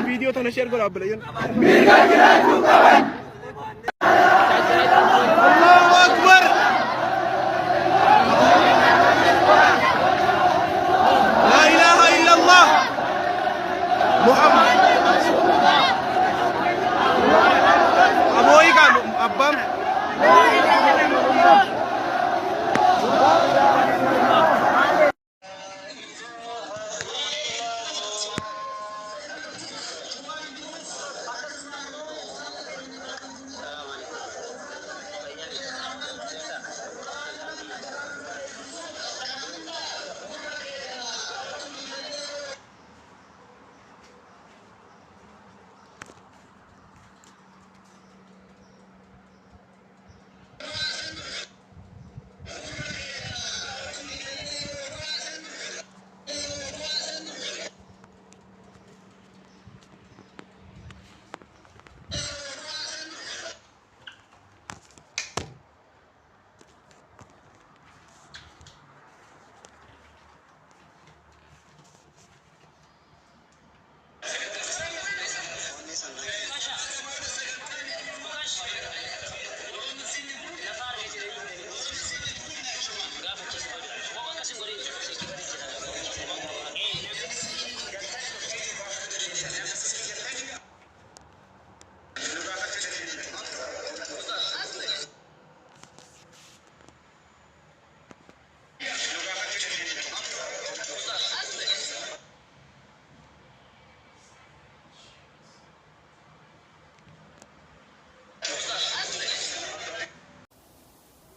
Video to na-share ko lang pala yun. Allahu Akbar! La ilaha illallah! Muhammad! Aboy ka, Abam!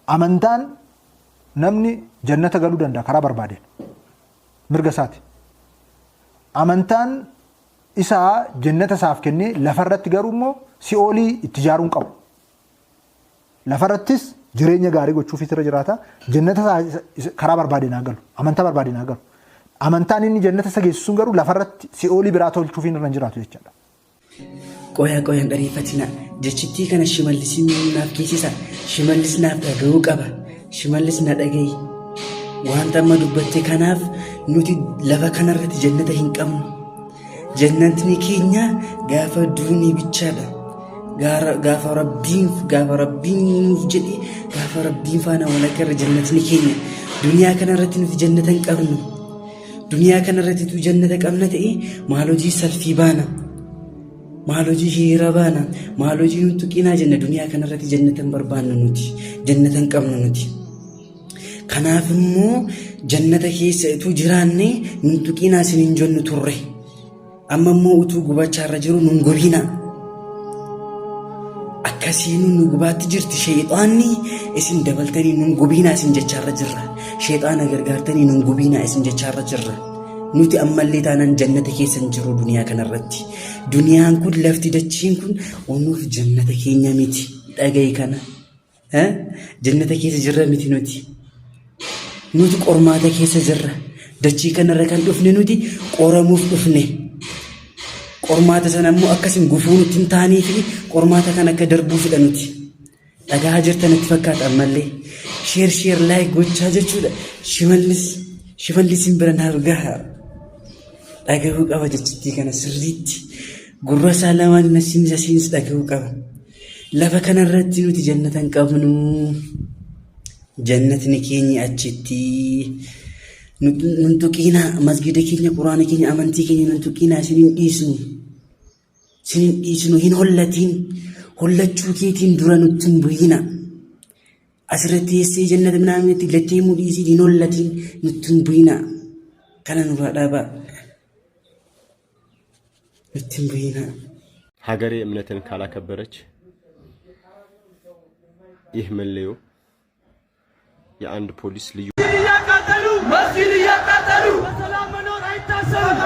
Amantaan namni jannata galuu danda'a karaa barbaadeen mirga isaati. Amantaan isaa jannata isaaf kennee lafarratti garuu immoo si'oolii itti ijaaruun qabu. Lafarrattis jireenya gaarii gochuuf irra jiraata. Jannata karaa barbaadeen haa galu. Amantaa barbaadeen haa galu. Amantaan inni jannata isa geessisuun garuu lafarratti si'oolii biraa tolchuuf irra jiraatu jechuudha. Qoyaan dhariifatina jechittii kana shimallisiin naaf geessisa. Shimallis naaf dhaga'uu qaba. Shimallis na dhaga'i. Wanta amma dubbatte kanaaf nuti lafa kanarratti jannata hin qabnu. Jannatni keenya gaafa duunii bichaadha. Gaafa rabbiin nuuf jedhe gaafa rabbiin faana walakkarra jannatni keenya. Duniyaa kanarratti nuti jannata hin qabnu. Duniyaa kanarratti tu jannata qabna ta'e maal hojii salfii baana. Maal hojii hiriira baana. Maal hojii nuti qinaa jenna. Duniyaa kanarratti jannata hin barbaannu nuti. Jannata hin qabnu nuti. Kanaaf immoo jannata keessa utuu jiraanne nuti qinaa isin hin jennu turre. Amma immoo utuu gubachaarra jiru nun gubina. kasiinu nu gubaatti jirti sheexaanni isin dabaltanii nun gubiinaa isin jechaarra jirra sheexaana gargaartanii nun gubiinaa isin jechaarra jirra nuti ammallee taanaan jannata keessan jiru duniyaa kanarratti duniyaan kun lafti dachiin kun onuuf jannata keenya miti dhaga'i kana jannata keessa jirra miti nuti qormaata keessa jirra dachii kanarra kan dhufne nuti qoramuuf dhufne qormaata sana immoo akkasin gufuu nutti hin taanee fi qormaata kan akka darbuufidha nuti dhagaa jirtanitti fakkaata ammallee sheer laayik gochaa jechuudha shimallisiin bira naaf gaha dhagahuu qaba jechittii kana sirriitti gurra isaa lamaan nasiinis dhagahuu qaba lafa kanarratti nuti jannata hin qabnu jannatni keenya achitti nuntuqiinaa masgida keenya quraana keenya amantii keenya nuntuqiinaa isinin dhiisnu hin hollatiin hollachuu keetiin dura nutti hin bu'ina asirratti teessee jannata minaamnetti lattee mudhiisii hin hollatiin nutti hin bu'ina kana nurraa dhaabaa nutti hin bu'ina ሀገሬ እምነትን ካላከበረች ይህ መለዮ የአንድ ፖሊስ ልዩ መስጊድ እያቃጠሉ በሰላም መኖር አይታሰብም።